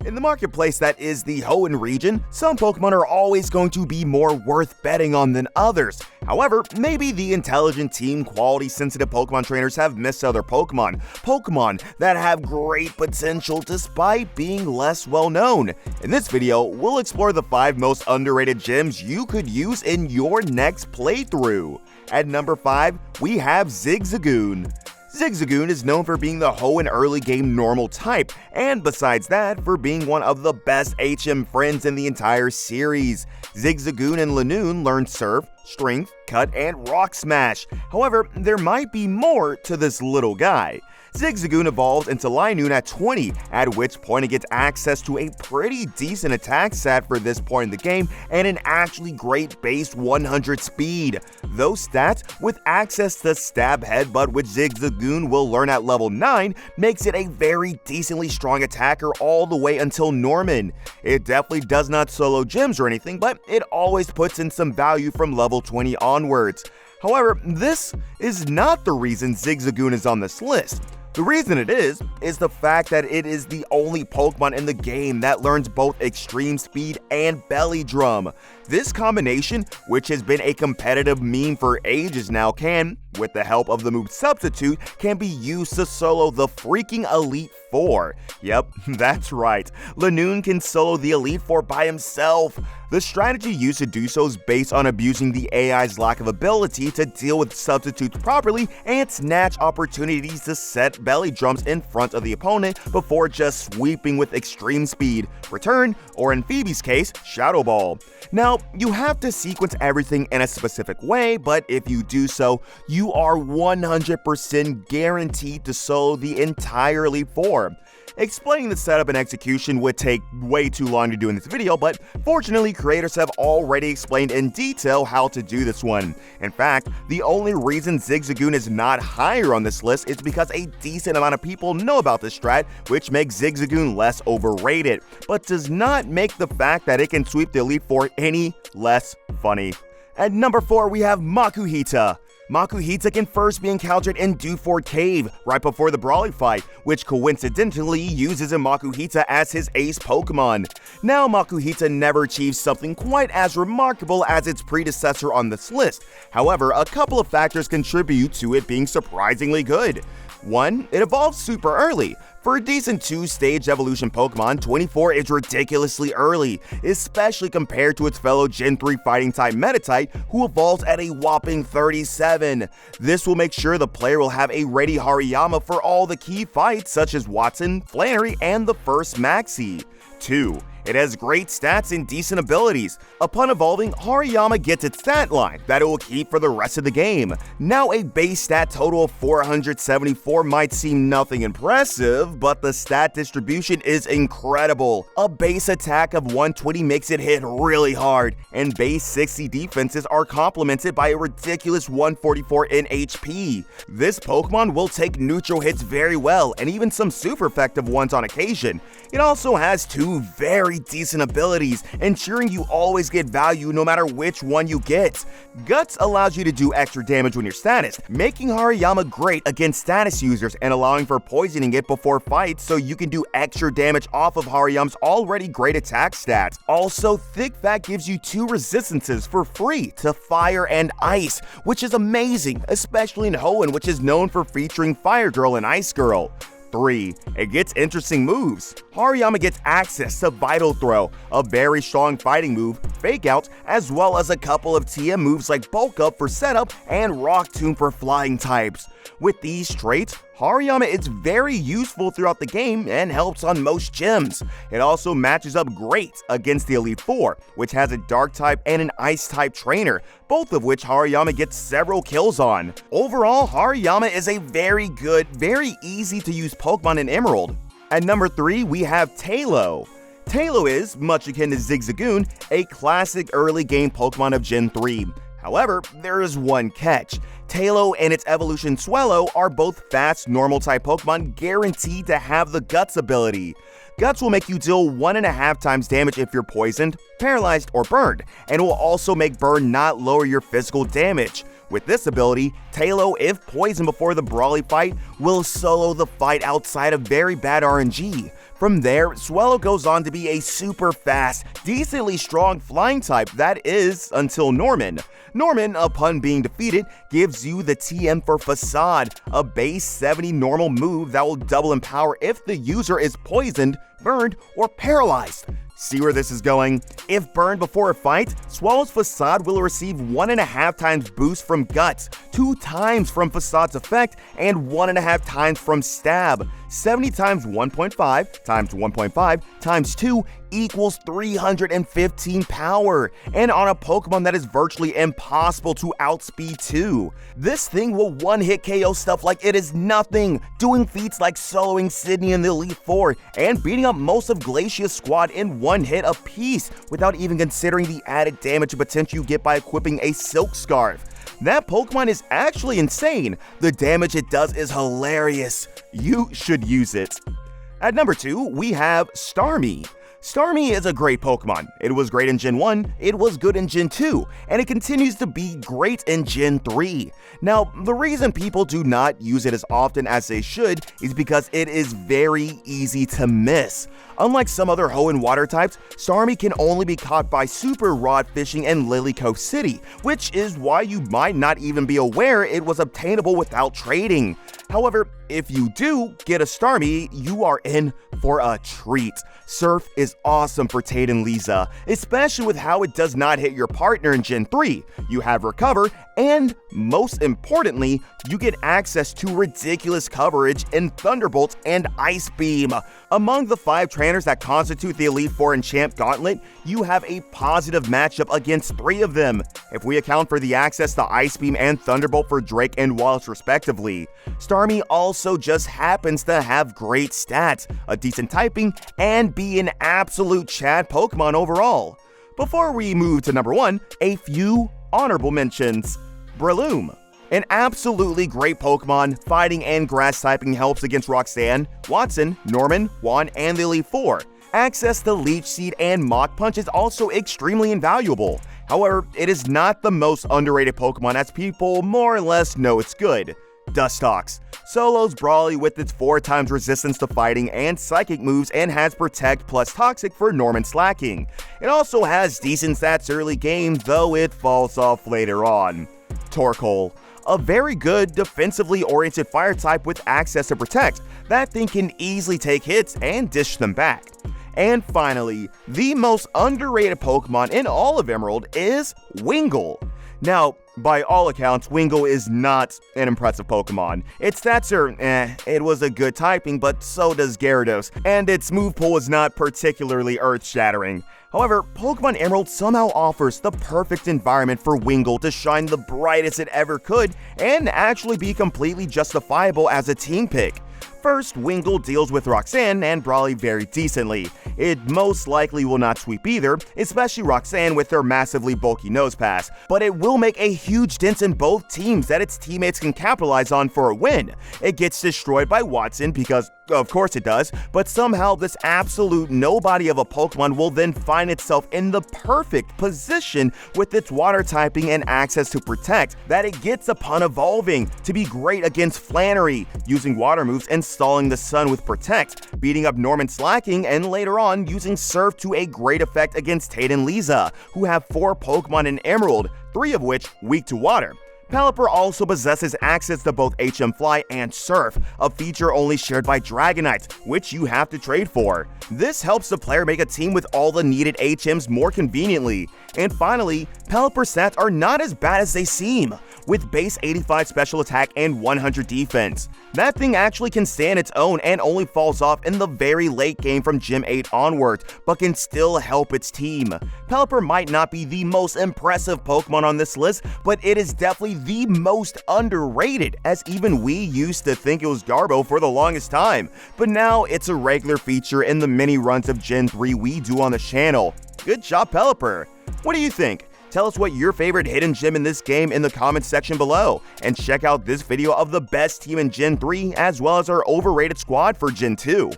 In the marketplace that is the Hoenn region, some Pokemon are always going to be more worth betting on than others. However, maybe the intelligent team quality sensitive Pokemon trainers have missed other Pokemon that have great potential despite being less well known. In this video, we'll explore the 5 most underrated gyms you could use in your next playthrough. At number 5, we have Zigzagoon. Zigzagoon is known for being the Hoenn early game normal type, and besides that, for being one of the best HM friends in the entire series. Zigzagoon and Lanoon learn Surf, Strength, Cut, and Rock Smash. However, there might be more to this little guy. Zigzagoon evolves into Linoon at 20, at which point it gets access to a pretty decent attack stat for this point in the game and an actually great base 100 speed. Those stats, with access to Stab Headbutt, which Zigzagoon will learn at level 9, makes it a very decently strong attacker all the way until Norman. It definitely does not solo gyms or anything, but it always puts in some value from level 20 onwards. However, this is not the reason Zigzagoon is on this list. The reason it is the fact that it is the only Pokemon in the game that learns both Extreme Speed and Belly Drum. This combination, which has been a competitive meme for ages now, can, with the help of the move Substitute, can be used to solo the freaking Elite Four. Yep, that's right. Lanoon can solo the Elite Four by himself. The strategy used to do so is based on abusing the AI's lack of ability to deal with substitutes properly and snatch opportunities to set belly drums in front of the opponent before just sweeping with Extreme Speed, Return, or in Phoebe's case, Shadow Ball. Now, you have to sequence everything in a specific way, but if you do so, you are 100% guaranteed to solo the entire Elite Four. Explaining the setup and execution would take way too long to do in this video, but fortunately creators have already explained in detail how to do this one. In fact, the only reason Zigzagoon is not higher on this list is because a decent amount of people know about this strat, which makes Zigzagoon less overrated, but does not make the fact that it can sweep the Elite Four any less funny. At number 4, we have Makuhita. Makuhita can first be encountered in Dewford Cave, right before the Brawly fight, which coincidentally uses a Makuhita as his ace Pokemon. Now, Makuhita never achieves something quite as remarkable as its predecessor on this list. However, a couple of factors contribute to it being surprisingly good. 1. It evolves super early. For a decent 2-stage evolution Pokemon, 24 is ridiculously early, especially compared to its fellow Gen 3 fighting-type Meditite, who evolves at a whopping 37. This will make sure the player will have a ready Hariyama for all the key fights such as Watson, Flannery, and the first Maxie. 2. It has great stats and decent abilities. Upon evolving, Hariyama gets its stat line that it will keep for the rest of the game. Now, a base stat total of 474 might seem nothing impressive, but the stat distribution is incredible. A base attack of 120 makes it hit really hard, and base 60 defenses are complemented by a ridiculous 144 in HP. This Pokemon will take neutral hits very well, and even some super effective ones on occasion. It also has 2 very decent abilities, ensuring you always get value no matter which one you get. Guts allows you to do extra damage when you're status, making Hariyama great against status users and allowing for poisoning it before fights so you can do extra damage off of Hariyama's already great attack stats. Also, Thick Fat gives you 2 resistances for free to fire and ice, which is amazing, especially in Hoenn, which is known for featuring Fire Girl and Ice Girl. 3. It gets interesting moves. Hariyama gets access to Vital Throw, a very strong fighting move, Fake Out, as well as a couple of TM moves like Bulk Up for setup and Rock Tomb for flying types. With these traits, Hariyama is very useful throughout the game and helps on most gyms. It also matches up great against the Elite Four, which has a Dark type and an Ice type trainer, both of which Hariyama gets several kills on. Overall, Hariyama is a very good, very easy to use Pokemon in Emerald. At number 3, we have Taillow. Taillow is, much akin to Zigzagoon, a classic early game Pokemon of Gen 3. However, there is one catch. Taillow and its evolution Swellow are both fast, normal-type Pokemon guaranteed to have the Guts ability. Guts will make you deal 1.5 times damage if you're poisoned, paralyzed, or burned, and will also make burn not lower your physical damage. With this ability, Taillow, if poisoned before the Brawly fight, will solo the fight outside of very bad RNG. From there, Swellow goes on to be a super fast, decently strong flying type, that is, until Norman. Norman, upon being defeated, gives you the TM for Facade, a base 70 normal move that will double in power if the user is poisoned, burned, or paralyzed. See where this is going? If burned before a fight, Swellow's Facade will receive 1.5 times boost from Guts, 2 times from Facade's effect, and 1.5 times from Stab. 70 times 1.5 times 1.5 times 2 equals 315 power, and on a Pokemon that is virtually impossible to outspeed too. This thing will one-hit KO stuff like it is nothing, doing feats like soloing Sydney in the Elite Four and beating up most of Glacia's squad in one hit apiece without even considering the added damage and potential you get by equipping a Silk Scarf. That Pokemon is actually insane. The damage it does is hilarious. You should use it. At number 2, we have Starmie. Starmie is a great Pokemon. It was great in Gen 1, it was good in Gen 2, and it continues to be great in Gen 3. Now, the reason people do not use it as often as they should is because it is very easy to miss. Unlike some other Hoenn water types, Starmie can only be caught by super rod fishing in Lilycove City, which is why you might not even be aware it was obtainable without trading. However, if you do get a Starmie, you are in for a treat. Surf is awesome for Tate and Lisa, especially with how it does not hit your partner in Gen 3. You have Recover, and most importantly, you get access to ridiculous coverage in Thunderbolt and Ice Beam. Among the 5 trainers that constitute the Elite Four and Champ Gauntlet, you have a positive matchup against 3 of them, if we account for the access to Ice Beam and Thunderbolt for Drake and Wallace respectively. Starmie also just happens to have great stats, a decent typing, and be an absolute Chad Pokemon overall. Before we move to number 1, a few honorable mentions. Breloom. An absolutely great Pokemon, fighting and grass typing helps against Roxanne, Watson, Norman, Juan, and the Elite Four. Access to Leech Seed and Mach Punch is also extremely invaluable. However, it is not the most underrated Pokemon as people more or less know it's good. Dustox. Solos Brawly with its 4 times resistance to fighting and psychic moves and has Protect plus Toxic for Norman slacking. It also has decent stats early game, though it falls off later on. Torkoal. A very good defensively oriented fire type with access to Protect. That thing can easily take hits and dish them back. And finally, the most underrated Pokemon in all of Emerald is Wingull. Now, by all accounts, Wingull is not an impressive Pokemon. Its stats are it was a good typing, but so does Gyarados, and its move pool is not particularly earth-shattering. However, Pokemon Emerald somehow offers the perfect environment for Wingull to shine the brightest it ever could and actually be completely justifiable as a team pick. First, Wingull deals with Roxanne and Brawly very decently. It most likely will not sweep either, especially Roxanne with her massively bulky nose pass, but it will make a huge dent in both teams that its teammates can capitalize on for a win. It gets destroyed by Watson because, of course it does, but somehow this absolute nobody of a Pokemon will then find itself in the perfect position with its water typing and access to Protect that it gets upon evolving to be great against Flannery, using water moves and stalling the sun with Protect, beating up Norman slacking, and later on using Surf to a great effect against Tate and Lisa, who have 4 Pokemon in Emerald, 3 of which weak to water. Pelipper also possesses access to both HM Fly and Surf, a feature only shared by Dragonites, which you have to trade for. This helps the player make a team with all the needed HMs more conveniently. And finally, Pelipper stats are not as bad as they seem, with base 85 special attack and 100 defense. That thing actually can stand its own and only falls off in the very late game from Gym 8 onward, but can still help its team. Pelipper might not be the most impressive Pokemon on this list, but it is definitely the most underrated, as even we used to think it was Garbo for the longest time, but now it's a regular feature in the mini runs of Gen 3 we do on the channel. Good job, Pelipper! What do you think? Tell us what your favorite hidden gem in this game in the comments section below, and check out this video of the best team in Gen 3 as well as our overrated squad for Gen 2.